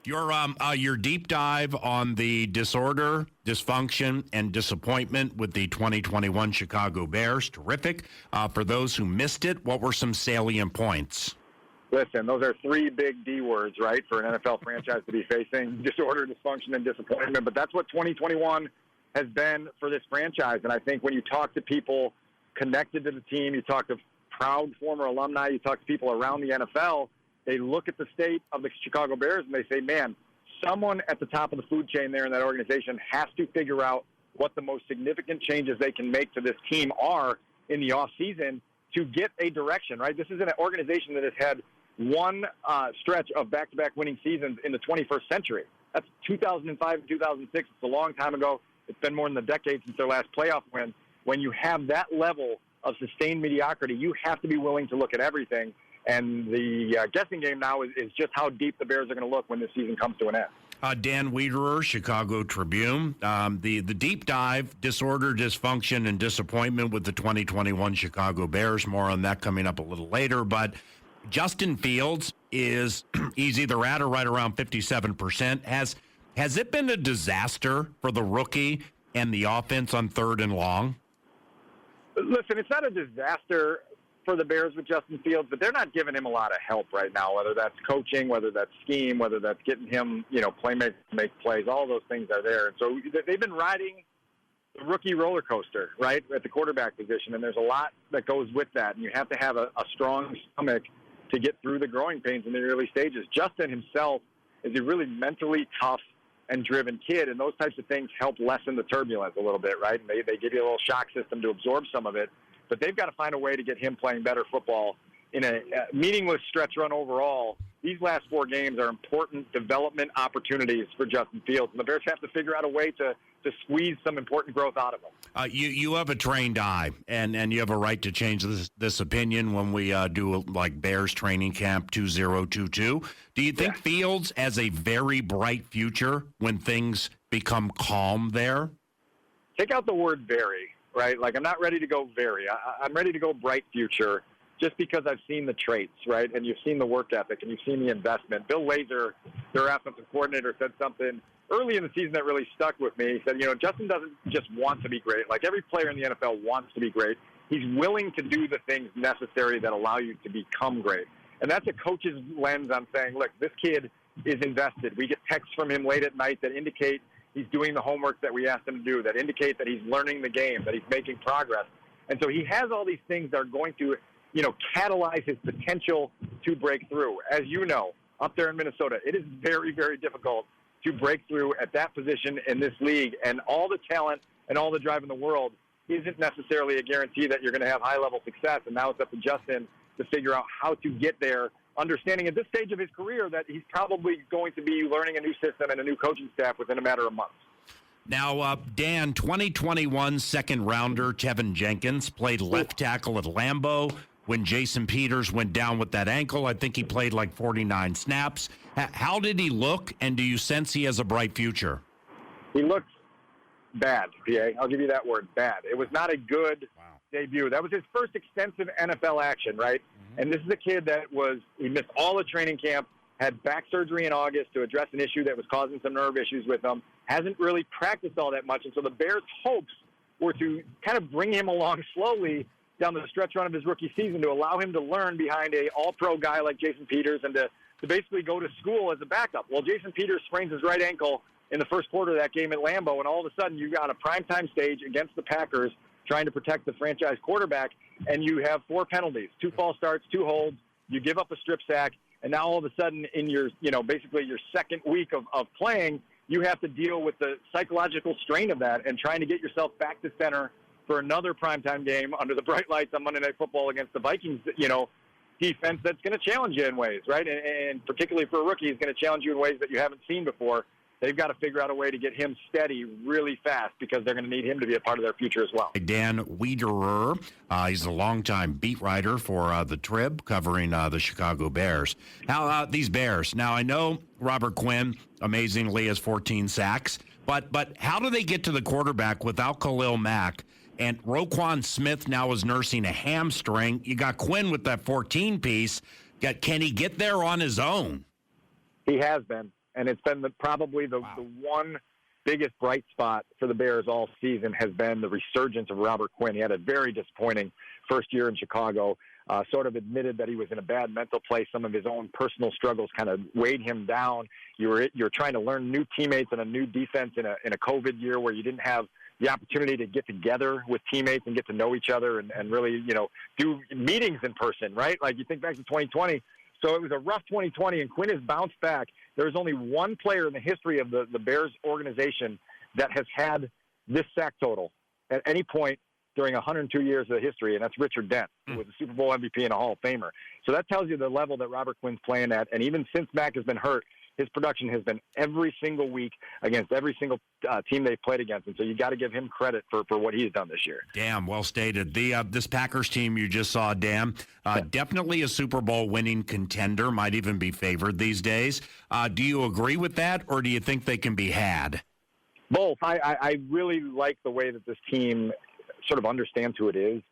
Your deep dive on the disorder, dysfunction, and disappointment with the 2021 Chicago Bears, terrific. For those who missed it, what were some salient points? Listen, those are three big D words, right, for an NFL franchise to be facing: disorder, dysfunction, and disappointment. But that's what 2021 has been for this franchise. And I think when you talk to people connected to the team, you talk to proud former alumni, you talk to people around the NFL, they look at the state of the Chicago Bears and they say, man, someone at the top of the food chain there in that organization has to figure out what the most significant changes they can make to this team are in the offseason to get a direction, right? This is an organization that has had one stretch of back-to-back winning seasons in the 21st century. That's 2005 and 2006. It's a long time ago. It's been more than a decade since their last playoff win. When you have that level of sustained mediocrity, you have to be willing to look at everything. And the guessing game now is just how deep the Bears are going to look when this season comes to an end. Dan Wiederer, Chicago Tribune. The deep dive, disorder, dysfunction, and disappointment with the 2021 Chicago Bears. More on that coming up a little later. But Justin Fields is he's either at or right around 57%. Has it been a disaster for the rookie and the offense on 3rd and long? Listen, it's not a disaster for the Bears with Justin Fields, but they're not giving him a lot of help right now, whether that's coaching, whether that's scheme, whether that's getting him, playmakers to make plays. All those things are there. And so they've been riding the rookie roller coaster, right, at the quarterback position, and there's a lot that goes with that. And you have to have a strong stomach to get through the growing pains in the early stages. Justin himself is a really mentally tough and driven kid, and those types of things help lessen the turbulence a little bit, right? And they give you a little shock system to absorb some of it. But they've got to find a way to get him playing better football in a meaningless stretch run overall. These last 4 games are important development opportunities for Justin Fields, and the Bears have to figure out a way to squeeze some important growth out of him. You have a trained eye, and you have a right to change this opinion when we do like Bears training camp 2022. Do you think Fields has a very bright future when things become calm there? Take out the word very. Right? Like, I'm not ready to go very. I'm ready to go bright future just because I've seen the traits, right? And you've seen the work ethic and you've seen the investment. Bill Lazor, their offensive coordinator, said something early in the season that really stuck with me. He said, Justin doesn't just want to be great. Like, every player in the NFL wants to be great. He's willing to do the things necessary that allow you to become great. And that's a coach's lens on saying, look, this kid is invested. We get texts from him late at night that indicate he's doing the homework that we asked him to do, that indicate that he's learning the game, that he's making progress. And so he has all these things that are going to, catalyze his potential to break through. As you know, up there in Minnesota, it is very, very difficult to break through at that position in this league. And all the talent and all the drive in the world isn't necessarily a guarantee that you're going to have high-level success. And now it's up to Justin to figure out how to get there, understanding at this stage of his career that he's probably going to be learning a new system and a new coaching staff within a matter of months. Now, Dan, 2021 second-rounder Teven Jenkins played left tackle at Lambeau when Jason Peters went down with that ankle. I think he played like 49 snaps. How did he look, and do you sense he has a bright future? He looked bad, PA. I'll give you that word, bad. It was not a good debut. That was his first extensive NFL action, right? Mm-hmm. And this is a kid that he missed all the training camp, had back surgery in August to address an issue that was causing some nerve issues with him, hasn't really practiced all that much. And so the Bears' hopes were to kind of bring him along slowly down the stretch run of his rookie season to allow him to learn behind a all-pro guy like Jason Peters and to basically go to school as a backup. Well, Jason Peters sprains his right ankle in the first quarter of that game at Lambeau, and all of a sudden you got a primetime stage against the Packers trying to protect the franchise quarterback, and you have 4 penalties, 2 false starts, 2 holds, you give up a strip sack, and now all of a sudden in your, basically your second week of playing, you have to deal with the psychological strain of that and trying to get yourself back to center for another primetime game under the bright lights on Monday Night Football against the Vikings, defense that's going to challenge you in ways, right? And particularly for a rookie, he's going to challenge you in ways that you haven't seen before. They've got to figure out a way to get him steady really fast because they're going to need him to be a part of their future as well. Dan Wiederer, he's a longtime beat writer for the Trib covering the Chicago Bears. Now, these Bears. Now, I know Robert Quinn amazingly has 14 sacks, but how do they get to the quarterback without Khalil Mack? And Roquan Smith now is nursing a hamstring. You got Quinn with that 14 piece. Can he get there on his own? He has been. And it's been probably the one biggest bright spot for the Bears all season has been the resurgence of Robert Quinn. He had a very disappointing first year in Chicago, sort of admitted that he was in a bad mental place. Some of his own personal struggles kind of weighed him down. You're trying to learn new teammates and a new defense in a COVID year where you didn't have the opportunity to get together with teammates and get to know each other and really, do meetings in person, right? Like you think back to 2020. So it was a rough 2020, and Quinn has bounced back. There's only one player in the history of the Bears organization that has had this sack total at any point during 102 years of history, and that's Richard Dent, who was a Super Bowl MVP and a Hall of Famer. So that tells you the level that Robert Quinn's playing at, and even since Mac has been hurt, his production has been every single week against every single team they've played against. And so you got to give him credit for what he's done this year. Damn, well stated. This Packers team you just saw, Dan, definitely a Super Bowl winning contender, might even be favored these days. Do you agree with that, or do you think they can be had? Both. I really like the way that this team sort of understands who it is.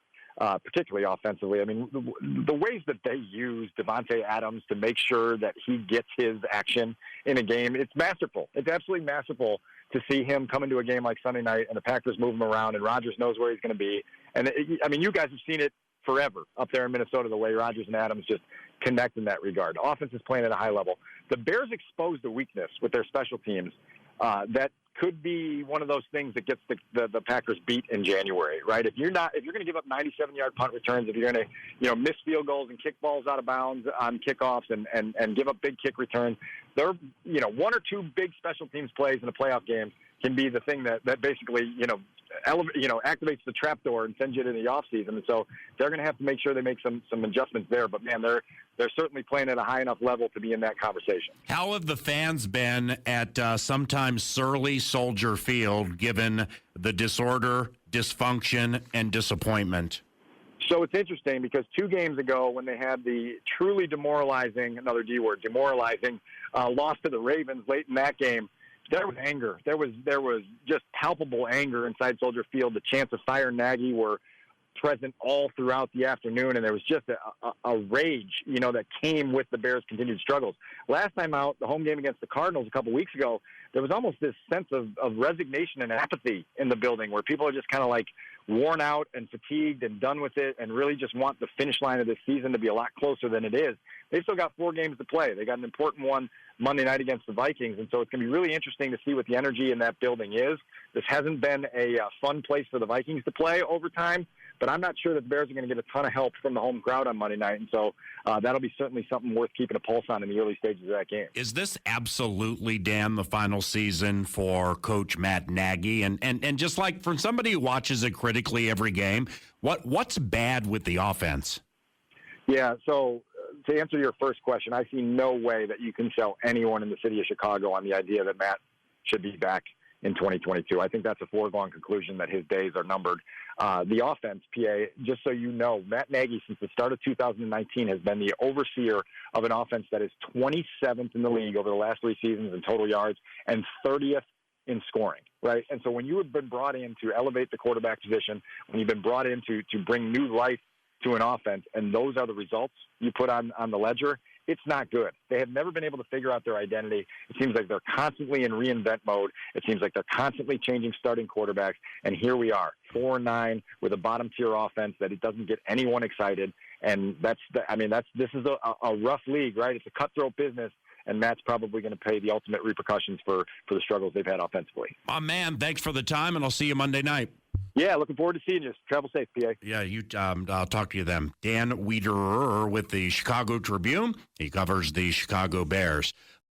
Particularly offensively. I mean, the ways that they use Devontae Adams to make sure that he gets his action in a game, it's masterful. It's absolutely masterful to see him come into a game like Sunday night and the Packers move him around and Rodgers knows where he's going to be. And, you guys have seen it forever up there in Minnesota, the way Rodgers and Adams just connect in that regard. The offense is playing at a high level. The Bears exposed a weakness with their special teams that could be one of those things that gets the Packers beat in January, right? If you're going to give up 97-yard punt returns, if you're going to, miss field goals and kick balls out of bounds on kickoffs and give up big kick returns, there, one or two big special teams plays in a playoff game can be the thing that basically, activates the trapdoor and sends you to the offseason. And so they're going to have to make sure they make some adjustments there. But, man, they're certainly playing at a high enough level to be in that conversation. How have the fans been at sometimes surly Soldier Field given the disorder, dysfunction, and disappointment? So it's interesting because 2 games ago when they had the truly demoralizing, another D word, demoralizing loss to the Ravens late in that game, there was anger. There was just palpable anger inside Soldier Field. The chants of fire Nagy were present all throughout the afternoon, and there was just a rage, that came with the Bears' continued struggles. Last time out, the home game against the Cardinals a couple weeks ago, there was almost this sense of resignation and apathy in the building where people are just kind of like worn out and fatigued and done with it and really just want the finish line of this season to be a lot closer than it is. They've still got 4 games to play. They got an important one Monday night against the Vikings, and so it's going to be really interesting to see what the energy in that building is. This hasn't been a fun place for the Vikings to play over time, but I'm not sure that the Bears are going to get a ton of help from the home crowd on Monday night, and so that'll be certainly something worth keeping a pulse on in the early stages of that game. Is this absolutely, Dan, the final season for Coach Matt Nagy? And just like from somebody who watches it critically every game, what's bad with the offense? Yeah, so to answer your first question, I see no way that you can sell anyone in the city of Chicago on the idea that Matt should be back in 2022. I think that's a foregone conclusion that his days are numbered. The offense, PA, just so you know, Matt Nagy, since the start of 2019, has been the overseer of an offense that is 27th in the league over the last 3 seasons in total yards and 30th in scoring, right? And so when you have been brought in to elevate the quarterback position, when you've been brought in to bring new life to an offense, and those are the results you put on the ledger, it's not good. They have never been able to figure out their identity. It seems like they're constantly in reinvent mode. It seems like they're constantly changing starting quarterbacks, and here we are, 4-9 with a bottom-tier offense that it doesn't get anyone excited, and this is a rough league, right? It's a cutthroat business, and Matt's probably going to pay the ultimate repercussions for the struggles they've had offensively. My man, thanks for the time, and I'll see you Monday night. Yeah, looking forward to seeing you. Travel safe, PA. Yeah, I'll talk to you then. Dan Wiederer with the Chicago Tribune. He covers the Chicago Bears.